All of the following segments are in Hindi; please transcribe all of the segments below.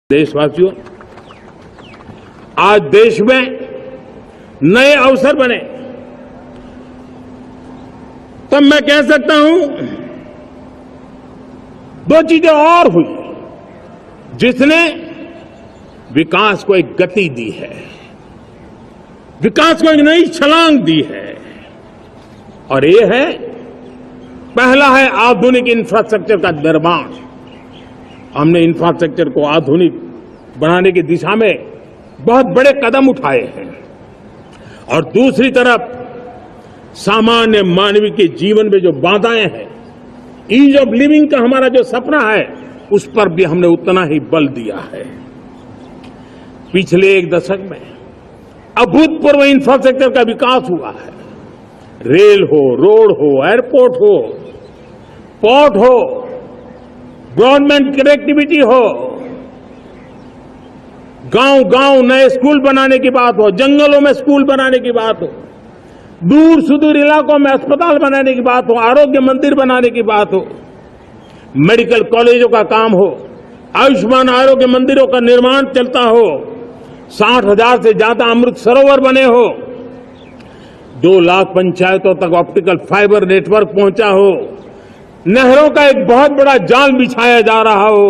देशवासियों, आज देश में नए अवसर बने तब मैं कह सकता हूं दो चीजें और हुई जिसने विकास को एक गति दी है, विकास को एक नई छलांग दी है। और ये है, पहला है आधुनिक इंफ्रास्ट्रक्चर का निर्माण। हमने इंफ्रास्ट्रक्चर को आधुनिक बनाने की दिशा में बहुत बड़े कदम उठाए हैं। और दूसरी तरफ सामान्य मानवीय के जीवन में जो बाधाएं हैं, ईज ऑफ लिविंग का हमारा जो सपना है, उस पर भी हमने उतना ही बल दिया है। पिछले एक दशक में अभूतपूर्व इंफ्रास्ट्रक्चर का विकास हुआ है। रेल हो, रोड हो, एयरपोर्ट हो, पोर्ट हो, गवर्नमेंट कनेक्टिविटी हो, गांव-गांव नए स्कूल बनाने की बात हो, जंगलों में स्कूल बनाने की बात हो, दूर सुदूर इलाकों में अस्पताल बनाने की बात हो, आरोग्य मंदिर बनाने की बात हो, मेडिकल कॉलेजों का काम हो, आयुष्मान आरोग्य मंदिरों का निर्माण चलता हो, 60,000 से ज्यादा अमृत सरोवर बने हो, 2 लाख पंचायतों तक ऑप्टिकल फाइबर नेटवर्क पहुंचा हो, नहरों का एक बहुत बड़ा जाल बिछाया जा रहा हो,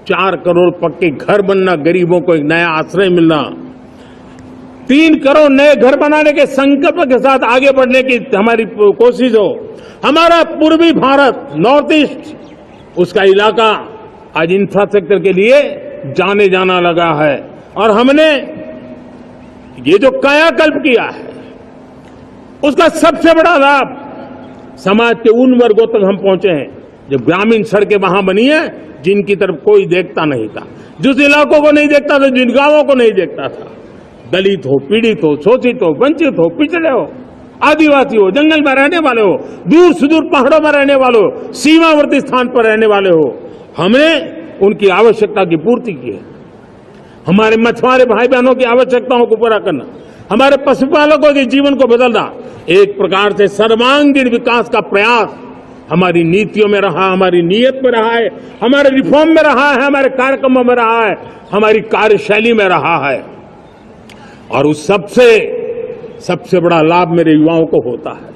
4 करोड़ पक्के घर बनना, गरीबों को एक नया आश्रय मिलना, 3 करोड़ नए घर बनाने के संकल्प के साथ आगे बढ़ने की हमारी कोशिश हो। हमारा पूर्वी भारत, नॉर्थ ईस्ट, उसका इलाका आज इंफ्रास्ट्रक्चर के लिए जाने जाना लगा है। और हमने ये जो कायाकल्प किया है, उसका सबसे बड़ा लाभ समाज के उन वर्गों तक हम पहुंचे हैं जो ग्रामीण सड़कें वहां बनी है जिनकी तरफ कोई देखता नहीं था, जिस इलाकों को नहीं देखता था, जिन गांवों को नहीं देखता था। दलित हो, पीड़ित हो, शोषित हो, वंचित हो, पिछड़े हो, आदिवासी हो, जंगल में रहने वाले हो, दूर सुदूर पहाड़ों में रहने वाले हो, सीमावर्ती स्थान पर रहने वाले हो, हमने उनकी आवश्यकता की पूर्ति की है। हमारे मछुआरे भाई बहनों की आवश्यकताओं को पूरा करना, हमारे पशुपालकों के जीवन को बदलना, एक प्रकार से सर्वांगीण विकास का प्रयास हमारी नीतियों में रहा, हमारी नीयत में रहा है, हमारे रिफॉर्म में रहा है, हमारे कार्यक्रमों में रहा है, हमारी कार्यशैली में रहा है। और उस सबसे बड़ा लाभ मेरे युवाओं को होता है।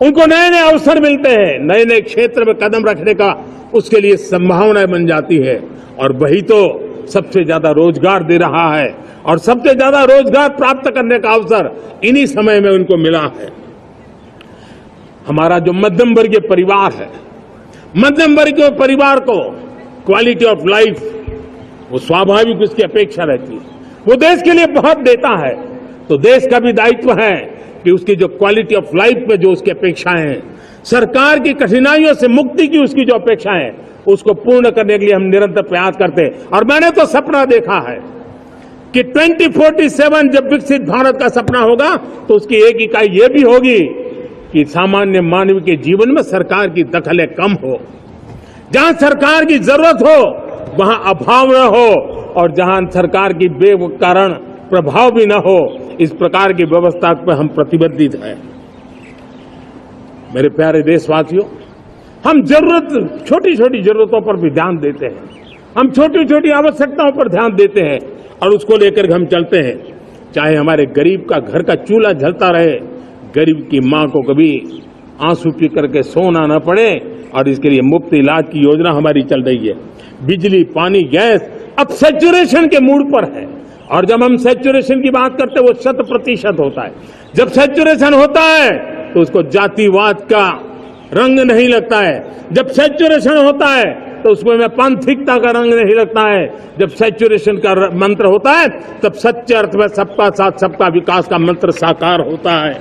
उनको नए नए अवसर मिलते हैं, नए नए क्षेत्र में कदम रखने का उसके लिए संभावनाएं बन जाती है। और वही तो सबसे ज्यादा रोजगार दे रहा है। और सबसे ज्यादा रोजगार प्राप्त करने का अवसर इन्हीं समय में उनको मिला है। हमारा जो मध्यम वर्गीय परिवार है, मध्यम वर्गीय परिवार को क्वालिटी ऑफ लाइफ, वो स्वाभाविक उसकी अपेक्षा रहती है। वो देश के लिए बहुत देता है, तो देश का भी दायित्व है कि उसकी जो क्वालिटी ऑफ लाइफ में जो उसकी अपेक्षाएं हैं, सरकार की कठिनाइयों से मुक्ति की उसकी जो अपेक्षाएं हैं, उसको पूर्ण करने के लिए हम निरंतर प्रयास करते हैं। और मैंने तो सपना देखा है कि 2047 जब विकसित भारत का सपना होगा, तो उसकी एक इकाई ये भी होगी कि सामान्य मानव के जीवन में सरकार की दखलें कम हो, जहां सरकार की जरूरत हो वहां अभाव न हो, और जहां सरकार की बेकारण प्रभाव भी न हो, इस प्रकार की व्यवस्था पर हम प्रतिबद्ध हैं। मेरे प्यारे देशवासियों, हम छोटी छोटी जरूरतों पर भी ध्यान देते हैं, हम छोटी छोटी आवश्यकताओं पर ध्यान देते हैं और उसको लेकर हम चलते हैं। चाहे हमारे गरीब का घर का चूल्हा जलता रहे, गरीब की मां को कभी आंसू पी करके सोना न पड़े, और इसके लिए मुफ्त इलाज की योजना हमारी चल रही है। बिजली, पानी, गैस अब सैचुरेशन के मूड पर है। और जब हम सैचुरेशन की बात करते हैं, वो 100% होता है। जब सैचुरेशन होता है तो उसको जातिवाद का रंग नहीं लगता है। जब सैचुरेशन होता है तो उसमें पांथिकता का रंग नहीं लगता है। जब सैचुरेशन का मंत्र होता है, तब सच्चे अर्थ में सबका साथ सबका विकास का मंत्र साकार होता है।